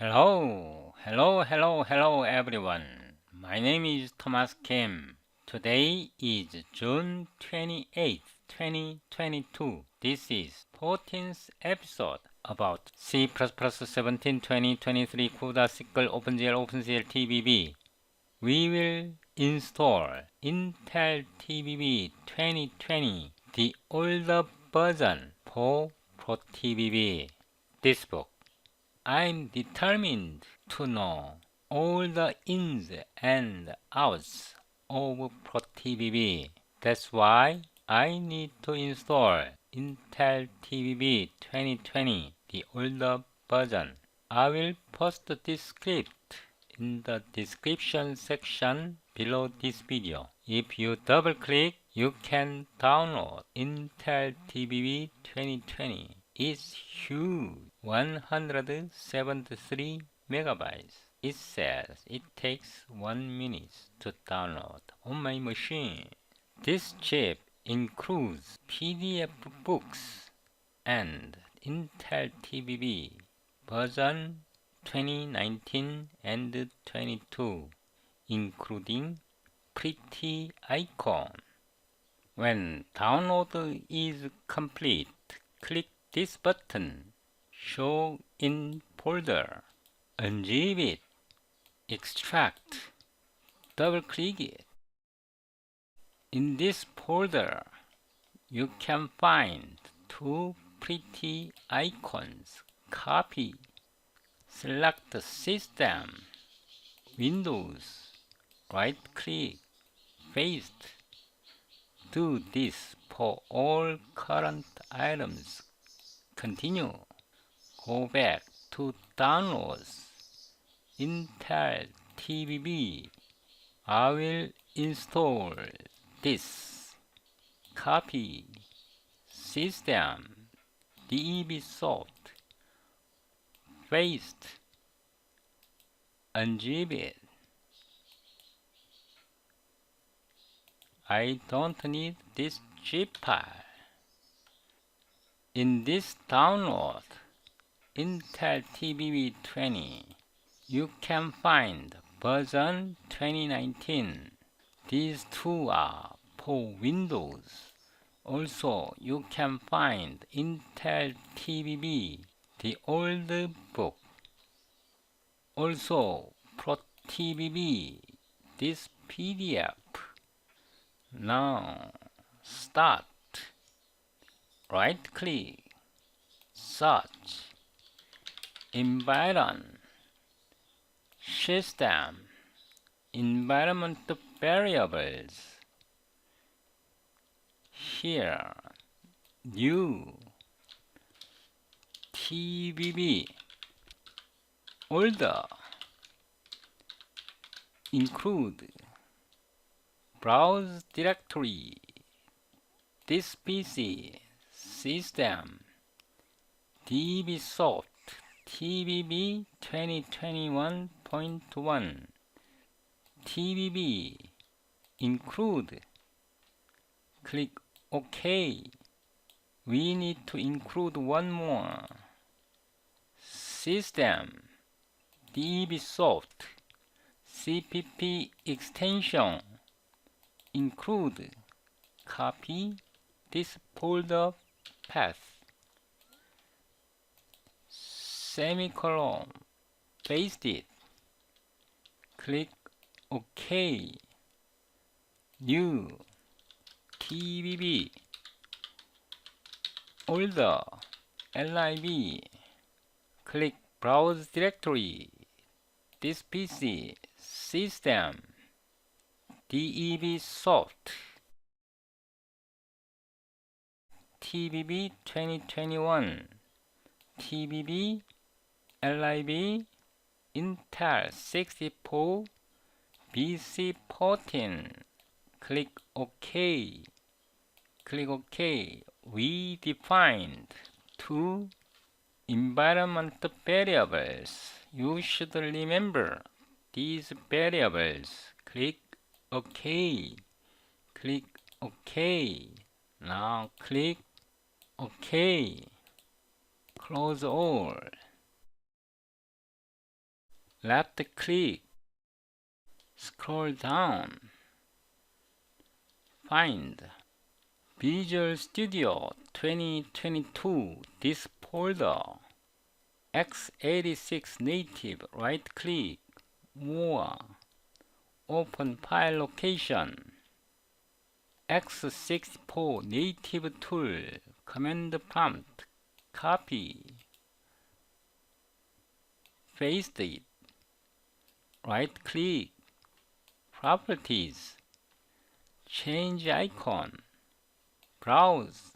Hello everyone. My name is Thomas Kim. Today is June 28th, 2022. This is 14th episode about C++ 17 2023 CUDA SYCL OpenGL TBB. We will install Intel TBB 2020, the older version for Pro TBB. This book. I'm determined to know all the ins and outs of Pro TBB. That's why I need to install Intel TBB 2020, the older version. I will post this script in the description section below this video. If you double click, you can download Intel TBB 2020. It's huge, 173 megabytes. It says it takes 1 minute to download on my machine. This chip includes PDF books and Intel TBB version 2019 and 22, including pretty icon. When download is complete, click this button, Show in folder, unzip it, extract, double click it. In this folder, you can find two pretty icons. Copy, select System, Windows, right click, paste. Do this for all current items. Continue. Go back to Downloads. Intel TBB. I will install this. Copy. System. DB soft. Paste. Unzip it. I don't need this zip file. In this download, Intel TBB 20, you can find version 2019. These two are for Windows. Also, you can find Intel TBB, the old book. Also, Pro TBB, this PDF. Now, start. Right click, search, environment, system, environment variables. Here, new, TBB, older, include, browse directory, this PC, system, DB soft, TBB 2021.1, TBB, include, click OK. We need to include one more. System, DB soft, CPP extension, include, copy this folder path, semicolon, paste it, click OK, new, TBB, older, LIB, click browse directory, this PC, system, DEB soft, TBB 2021, TBB, LIB, Intel 64, BC14, click OK. Click OK. We defined two environment variables. You should remember these variables. Click OK. Click OK. Now click OK. Close all. Left click, scroll down, find Visual Studio 2022, this folder, x86 native, right click, more, open file location, x64 native tool, command prompt, copy, paste it, right click, properties, change icon, browse,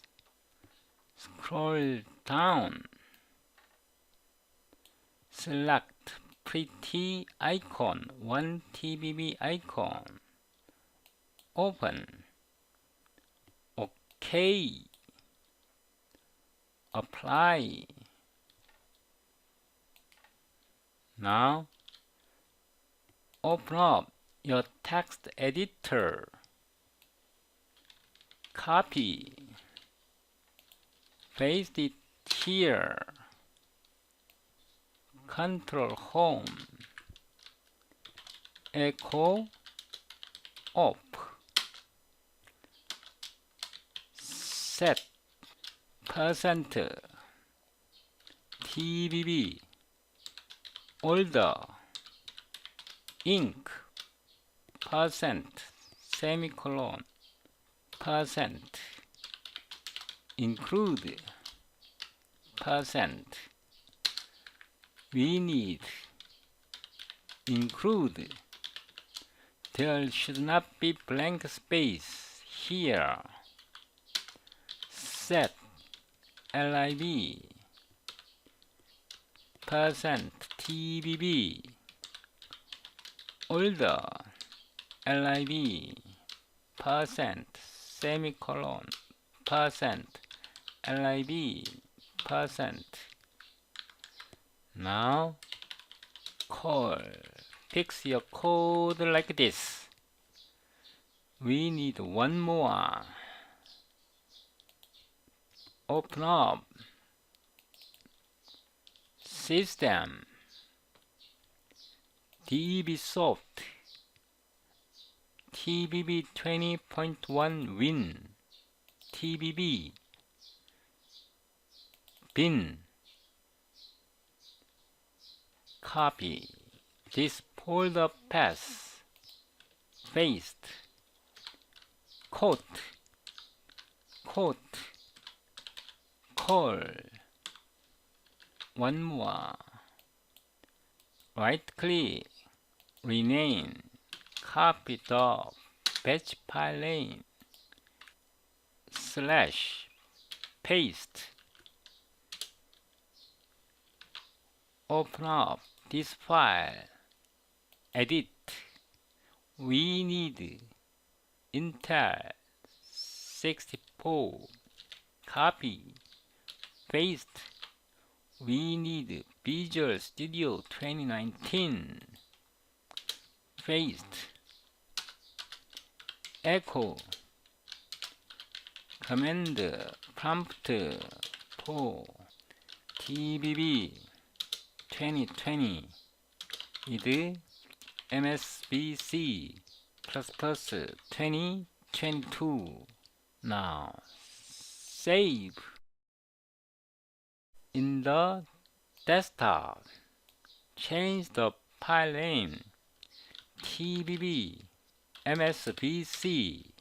scroll down, select pretty icon, 1 TBB icon, open, OK, apply. Now open up your text editor, copy, paste it here, Control Home, echo up, set percent TBB older ink percent semicolon percent include percent we need include there should not be blank space here set lib percent TBB older lib percent semicolon percent lib percent. Now call fix your code like this. We need one more. Open up System DBsoft TBB 20.1 Win TBB bin copy this folder path paste quote call one more right click rename copy the batch file name slash paste open up this file edit we need Intel 64 copy paste we need Visual Studio 2019 paste echo command prompt for TBB 2020 with MSBC++ 2022. Now save in the desktop. Change the file name TBB msbc.bat.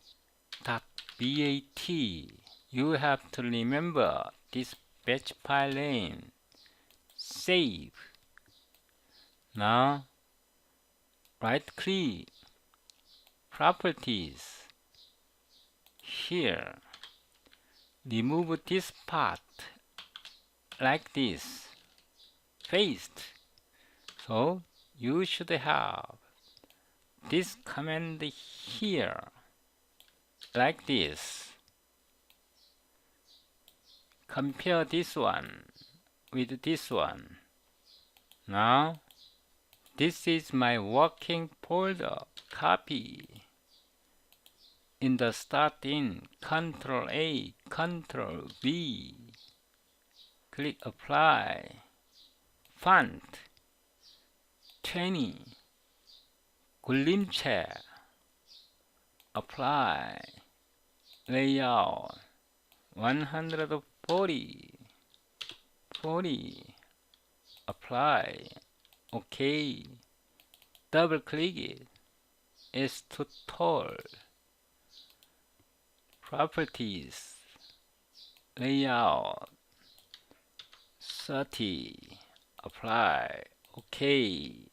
You have to remember this batch file name. Save. Now right click Properties. Here remove this part like this. Paste. So you should have this command here like this. Compare this one with this one. Now this is my working folder. Copy. In the start in Ctrl A, Ctrl V. Click apply. Font 20. 굴림체. Apply. Layout. 140. 40. Apply. OK. Double click it. It's too tall. Properties. Layout. 30. Apply. OK.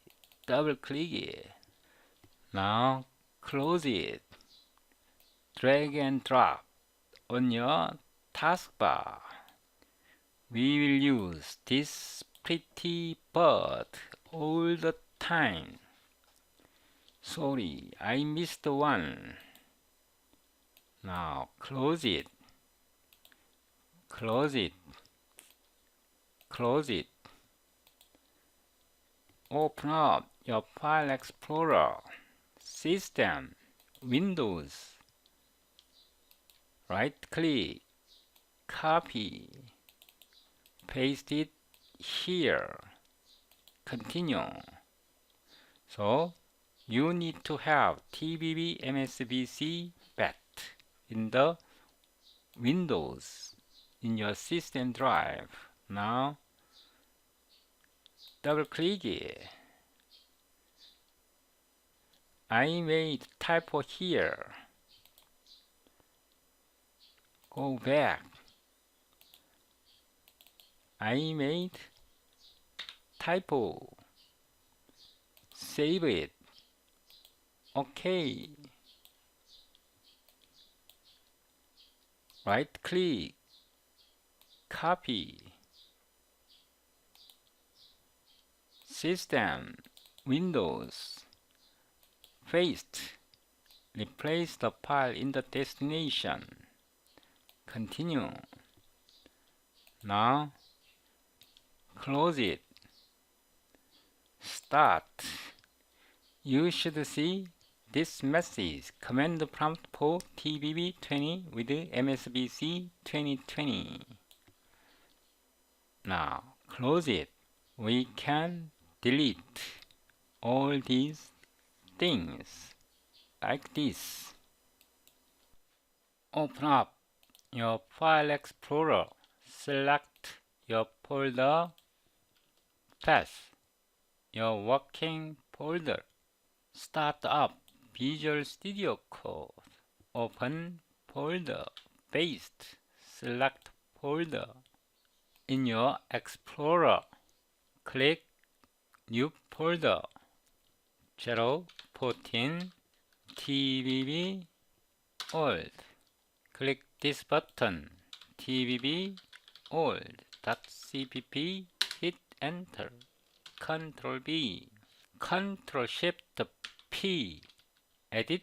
Double click it. Now close it. Drag and drop on your taskbar. We will use this pretty bird all the time. Sorry, I missed one. Now close it. Close it. Close it. Open up your File Explorer. System. Windows. Right click. Copy. Paste it here. Continue. So you need to have TBB MSBC bat in the Windows in your system drive. Now double click it. I made typo here. Go back. I made typo. Save it. OK. Right click. Copy. System. Windows. Paste. Replace the file in the destination. Continue. Now close it. Start. You should see this message. Command prompt for TBB20 with MSBC 2020. Now close it. We can delete all these things like this. Open up your File Explorer. Select your folder path, your working folder. Start up Visual Studio Code. Open folder. Paste. Select folder. In your Explorer, click New Folder. 014 TBB Old. Click this button, TBB old.cpp. Hit Enter. Ctrl B. Ctrl Shift P. Edit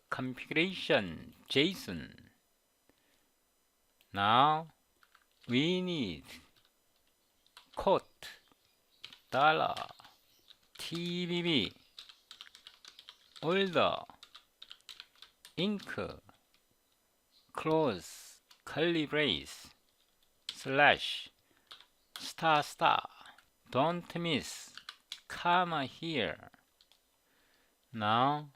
configuration JSON. Now we need quote $TBB older ink close curly brace slash star star. Don't miss comma here. Now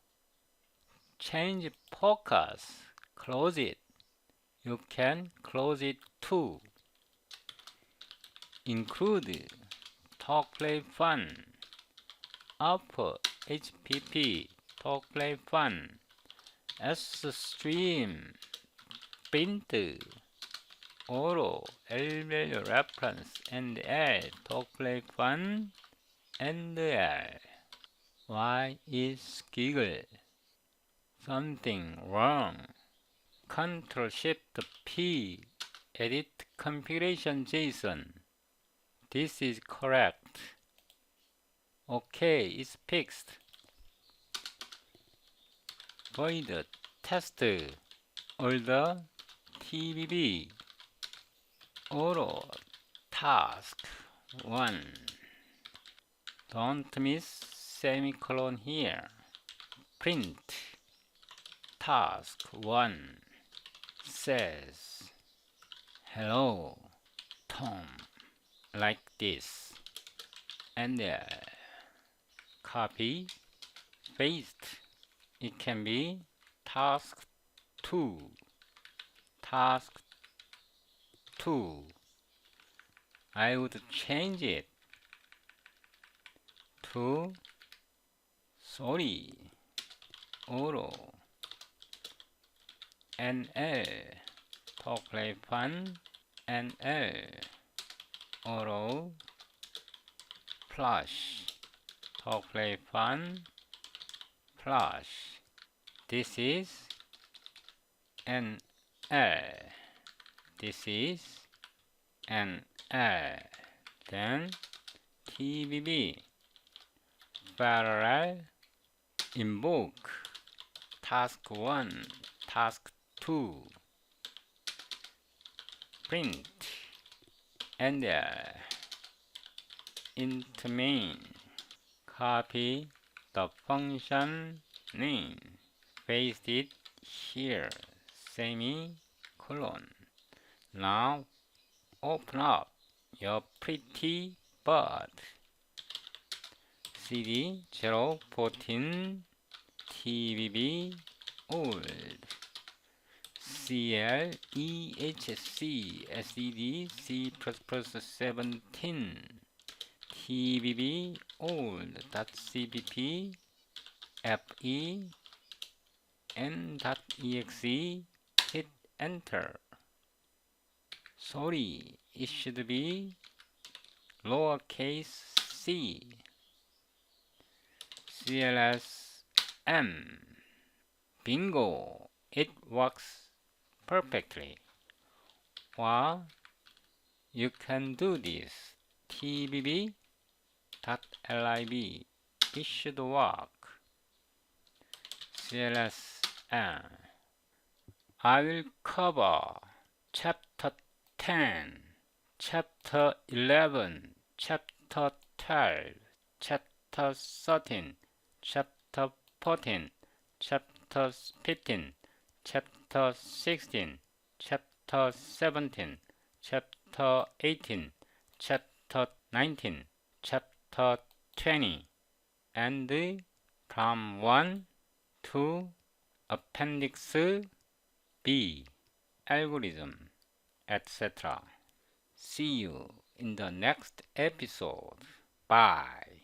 change focus. Close it. You can close it too. Include talk play fun. Upper HPP talk play fun. S stream print auto L value reference and L talk play fun and L. Why is giggle? Something wrong. Ctrl Shift P. Edit configuration JSON. This is correct. OK, it's fixed. Void test older TBB auto task 1. Don't miss semicolon here. Print task 1 says hello Tom, like this, and copy, paste. It can be task 2, task 2. I would change it to sorry, auto, NL, talkplay fun, NL, auto, flush, talkplay fun, flush. This is NL. This is NL. Then TBB, parallel, invoke, task 1, task 2, print, enter, int main, copy the function name, paste it here, semicolon. Now open up your pretty bird. CD 014 TBB old CL EHC SED C++17 TBB old.cpp FE n.exe. Hit enter. Sorry, it should be lowercase c. CLS M. Bingo! It works perfectly. Or you can do this. tbb.lib. It should work. CLS M. I will cover Chapter 10, Chapter 11, Chapter 12, Chapter 13, Chapter 14, Chapter 15, Chapter 16, Chapter 17, Chapter 18, Chapter 19, Chapter 20, and from 1 to Appendix B, algorithm, etc. See you in the next episode. Bye.